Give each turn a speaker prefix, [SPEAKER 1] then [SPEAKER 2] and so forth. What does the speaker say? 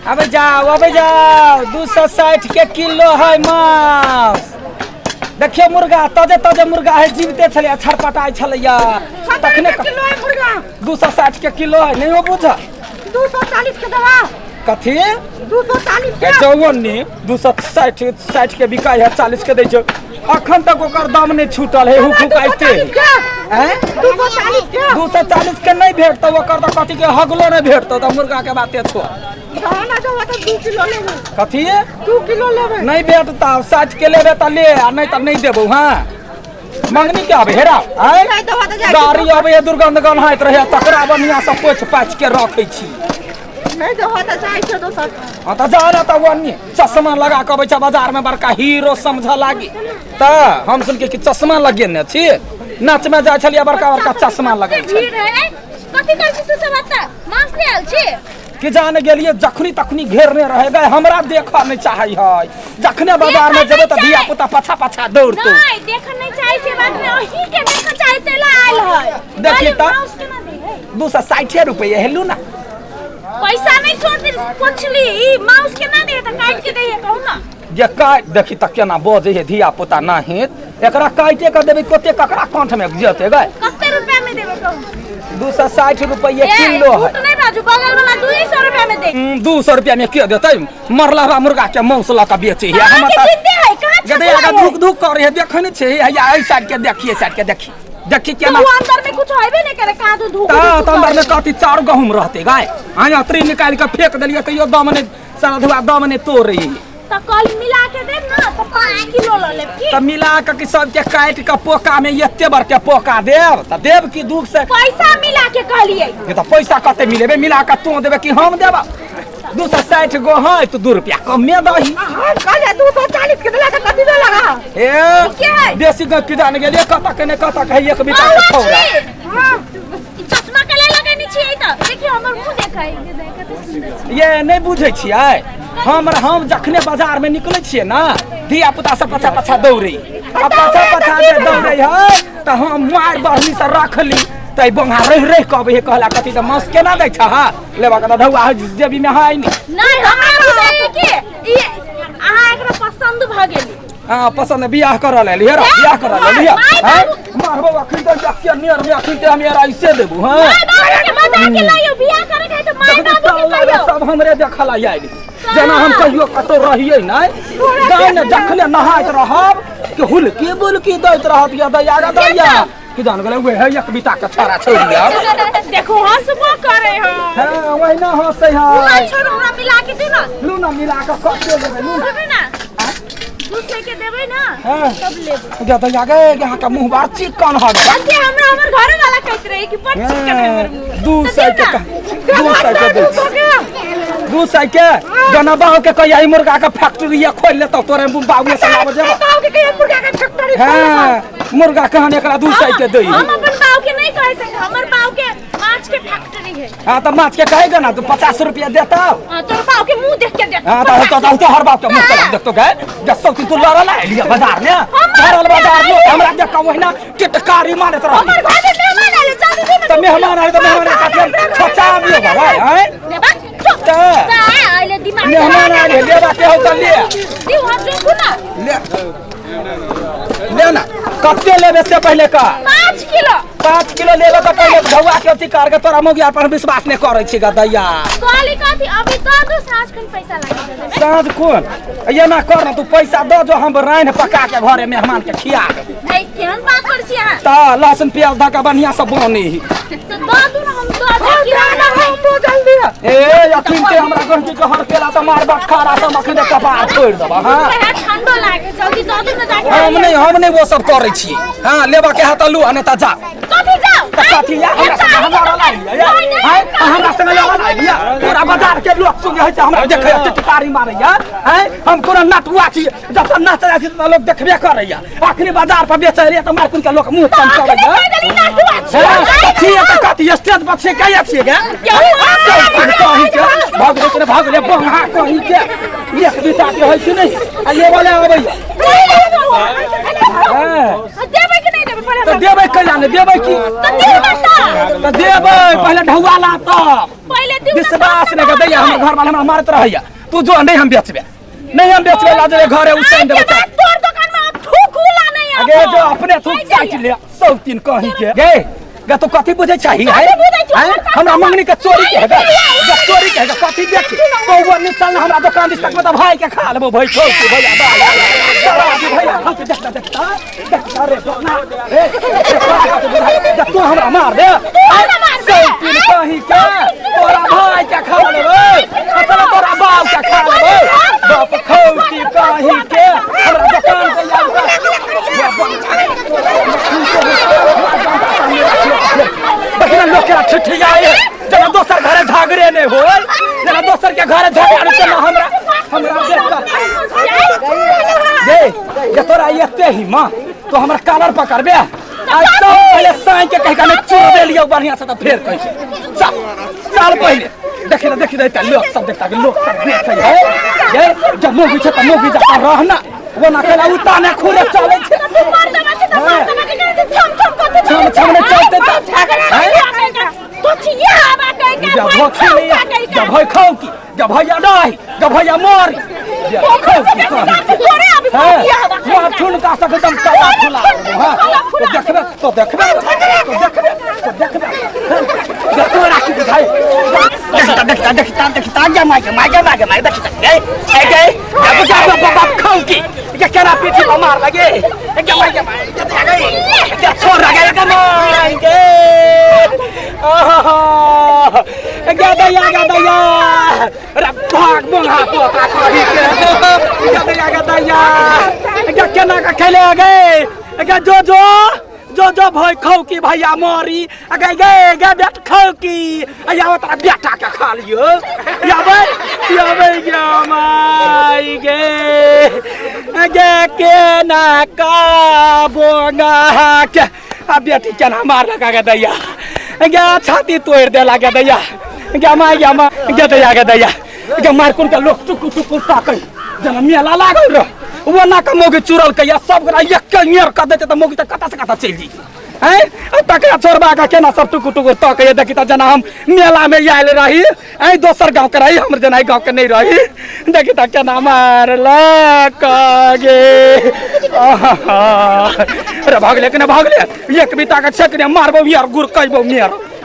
[SPEAKER 1] अबे जाओ 260 के किलो है मांस। देखिए मुर्गा ताजे मुर्गा है, जीवते छले छटपटाई छलैया तखने
[SPEAKER 2] किलो है मुर्गा
[SPEAKER 1] 260 के किलो है। नहीं हो बुझा
[SPEAKER 2] 240 के दवा
[SPEAKER 1] कथी
[SPEAKER 2] 240
[SPEAKER 1] के 260 के बिकाई है 40 के दै छ। अखन तक ओकर दाम नहीं छूटल है, हुकाइते हैं 240 के नहीं भेटतो ओकर त कथी के हगलो नहीं भेटतो त मुर्गा के बाते छो।
[SPEAKER 2] खाना जो तो 2 किलो लेबे
[SPEAKER 1] कथी
[SPEAKER 2] 2 किलो लेबे
[SPEAKER 1] नहीं भेटता 60 के लेबे त ले आ नहीं त नहीं देबो। हां मंगनी के आबे हेरा आय गाड़ी आबे दुर्गंध गन्हाइत रहे तकरा बनिया से पोछ पाछ के रखै छी।
[SPEAKER 2] नहीं देबो त चाहि छ दोसर।
[SPEAKER 1] हां त जाना त वन्नी चश्मा लगा के अबै छ बाजार में बड़का हीरो समझ लागी त हम सुन के कि चश्मा लगेने छी नाच में जाय छलिया बड़का चश्मा लगै छै।
[SPEAKER 3] भीड़ है कथी कहै छी तू सब आता मांस ले आल छी
[SPEAKER 1] कि जाने गेलिए जखनी तखनी घेरने रहे गए हमरा देखा नहीं चाहै है। जखने बाजार में जेबे त धिया पुता पाछा दौड़तो
[SPEAKER 3] नहीं देख नहीं चाहे से बात में ओही के देख चाहे तेला आइल है।
[SPEAKER 1] देखी त 260 रुपया हेलू ना
[SPEAKER 3] पैसा नहीं छोड़ पुछली मांस के ना दे त काट के दे कहू ना
[SPEAKER 1] ये काट देखी त केना बजे है धिया पुता नाही एकरा काटे के देबे कते ककरा कंठ में जते गए
[SPEAKER 3] कते रुपया में देबे कहू
[SPEAKER 1] 260 रुपया किलो है।
[SPEAKER 3] नहीं बाजू बगल वाला 200 रुपया में दे
[SPEAKER 1] 200 रुपया में के देतै मरला बा मुर्गा के मांस ला के बेचे है। हम त
[SPEAKER 3] जिंदे है कहां
[SPEAKER 1] गदे आगा धुक करे है देखने छे या ए साइड के देखिए साइड के देखी केना
[SPEAKER 3] तू अंदर में कुछ होइबे नहीं करे कहां तू धुक
[SPEAKER 1] त अंदर में कथी 4 गहूम रहते गाय हां अतरी निकाल के फेंक देलिए त यो दम ने सारा धुआ दम ने तोड़ रही
[SPEAKER 3] त कल मिला के दे ना त 5 किलो ल लेब की
[SPEAKER 1] त मिला के सब के काट के पोका में एते बड़ के पोका देब त देब की दूध से
[SPEAKER 3] पैसा मिला के कहलिए
[SPEAKER 1] ये त पैसा कते मिलेबे मिला के तू देबे कि हम देब 260 गो है तो 2 रुपया कम में दही
[SPEAKER 2] कहले 240 के देला त कथि दे लगा
[SPEAKER 1] ए देसी गप की जान गेलिए कता कहे एक बिता के छोड़ा
[SPEAKER 3] चश्मा के ले लगानी छियै त देखिए हमर मुंह देखाई कते सुंदर
[SPEAKER 1] ये नहीं बुझै छियै हम जखने बाजार में निकले छियै ना धिया पुता सब पाछा दौड़े आ पाछा जे दौड़े है त हम मार बहनी से रखली तै बंगा रह कहबे कहला कथि त मांस केना दै छ हा लेबा के धौआ जेबी में है
[SPEAKER 3] नहीं हमरा बुझाय कि अहाँ एकरा पसंद भ गेली।
[SPEAKER 1] हां पसंद बियाह कर ले लिया बियाह कर ले लिया हैं मारबो अखन त जाके नियर में अखन ते हम ऐसे देबू। हां
[SPEAKER 3] के मजा के लायो बियाह करे के त माय बाबू के कहियो
[SPEAKER 1] सब हमरे देखला आइली जना हम कहियो कतो रहिए नै गाय ने जखले नहाइत रहब कि हुलकी दैत रहत या दैया कि जान गेले वे है एक बिता के छोरा छोड़िया
[SPEAKER 3] देखो हंसबो करे हो।
[SPEAKER 1] हां वही ना हंसै है
[SPEAKER 3] ना छोड़ हमरा मिला के दे ना
[SPEAKER 1] लू ना मिला के कते देबे लू
[SPEAKER 3] देबे ना दूसरे के देबे ना सब लेबे
[SPEAKER 1] जा दैया गे यहां का मुंह बार चिकन हो गया
[SPEAKER 3] बस हमरा हमर घर वाला कहत रहे कि पर चिकन है हमर मुंह
[SPEAKER 1] 200 के 200 के जना बाहु के कहिया ई मुर्गा के फैक्ट्री खोल ले त तोरे बाबू से लाव जेबा
[SPEAKER 2] बाबू के कहिया मुर्गा के फैक्ट्री
[SPEAKER 1] हां मुर्गा कहां एकरा 200 के दई
[SPEAKER 3] हम अपन बाबू के नहीं कह सकते हमर बाबू के माछ के फैक्ट्री है।
[SPEAKER 1] हां त माछ के कहेगा ना तो 50 रुपया देता
[SPEAKER 3] तोर बाबू के मुंह देख के दे
[SPEAKER 1] हां तो हर बात के मुंह से देख तो गए जसो कि तू लड़ा ला लिया बाजार में भरल बाजार में हमरा देख वहिना टिटकारी मारत रह
[SPEAKER 3] हमर घर में मेहमान आले जल्दी से
[SPEAKER 1] त मेहमान आए त मेहमान का छोचा भी होगा भाई हैं
[SPEAKER 3] ले बस चुप आले दिमाग
[SPEAKER 1] मेहमान आए लेबा के हो त ले
[SPEAKER 3] दी हम देखो ना
[SPEAKER 1] ले ना कते लेबे से पहले का 5 किलो लेबे त पहले धौआ के अथी कर के तोरा मोगिया पर विश्वास नहीं करै छी ग दैया
[SPEAKER 3] काली कथी अभी तो साँझ खन पैसा लागे देबे
[SPEAKER 1] साँझ कोन ये ना कर ना तू पैसा दो जो हम राइन पका के घरे मेहमान के खिया देबे
[SPEAKER 3] नहीं केहन बात कर छी अहाँ
[SPEAKER 1] त लहसुन प्याज धा के बढ़िया से बनी
[SPEAKER 3] तो दो तू ना हम दो किराना
[SPEAKER 2] हम तो जल्दी
[SPEAKER 1] ए अखिन के हमरा गंजी के हर केला त मार बात खारा सब अखिन के कपार छोड़ देबा। हां
[SPEAKER 3] ठंडो लागे जल्दी दो दिन में जाके
[SPEAKER 1] हम नहीं वो सब करै छी। हां लेबा के हाथ लू अने त जा
[SPEAKER 3] कथी जाओ
[SPEAKER 1] कथी या हमरा ला लिया हैं हमरा संग ला लिया पूरा बाजार के लोग सुन है हमरा देखे टिटकारी मारैया हैं हम पूरा नटुआ छी जब तक नाच रहा छी त लोग देखबे करैया अखनी बाजार पर बेचै रे त मार कुन के लोग मुंह कम करैया ठीक है कथी स्टेज पर से कहिया छी गे भाग ले बंगा कहीं के एक बिता के है कि नहीं आ ये वाला आबैया
[SPEAKER 3] देबे कि नहीं देबे
[SPEAKER 2] पहले
[SPEAKER 1] तो देबै कैला ने देबै की तो देबै पहले ढौआ ला तो
[SPEAKER 3] पहले तू
[SPEAKER 1] विश्वास ने के दैया हमर घर वाला हमरा मारत रहैया तू जो नहीं हम बेचबे नहीं हम बेचबे ला जे घरे उसन देबै
[SPEAKER 3] तोर दुकान में थूकुला नहीं आ
[SPEAKER 1] अगे जो अपने थूक चाट ले सब तीन कहीं के गे गे तो कथी बुझे चाहिए है हमरा मंगनी के चोरी के है गे चोरी के है कथी देख तो वो निकल हमरा दुकान दिस तक में भाई के खा लेबो भाई छोड़ के भैया भैया हम के देखता रे ए तू हमरा मार दे सब तीन कहीं के तोरा भाई के खा लेबो मतलब तोरा बाप के खा लेबो बाप खौती कहीं के हमरा दुकान पे बकरा लोग के ठठिया है जना दोसर घरे झगड़े नहीं हो जना दोसर के घरे झगड़े चला हमरा देख दे ये तोरा एते ही मां तो हमरा कॉलर पकड़बे आज तो पहले साई के कह के चोर दे लियो बढ़िया से तो फेर कैसे चल पहले देख दे लोग सब देखता के लोग सब देख है ये जब मोगी छ त मोगी जाता रहना वो ना केला उताने खुले चले छे छम ने चलते
[SPEAKER 3] तो चिया बा कह के
[SPEAKER 1] जब भई खाओ की जब भैया नहीं जब भैया मारी वहाँ ठुनका सब एकदम कला खुला तो देखबे देखो राखी दिखाई देखता माय बाप खाओ की ये केरा पीछे को मार लगे छोड़ लगे मारेंगे गदया रे भाग बुंगा पोता कही के गदया केना का खेले गए जो भाई खाओ की भैया मारी गे बेट खाओ की या तेरा बेटा के खा लियो याबे गे माई गे केना का बोंगा के आ बेटी केना मार लगा के दैया गे छाती तोड़ दे लगा दैया गे माई गे दैया गे मार कोन के लोग टुकु ताकै जना मेला लागल रह वो ना का मोगी चुरल के या सब गरा एक नियर कर देते त मोगी त कता से कता चल जी हैं तकरा छोड़बा का केना सब टुकु तक ये देखी त जना हम मेला में आइल रही ए दोसर गांव के रही हमर जना गांव के नहीं रही देखी त केना मारला कागे रे भागले के ना भागले एक बिता के छकने मारबो यार गुर कहबो मेर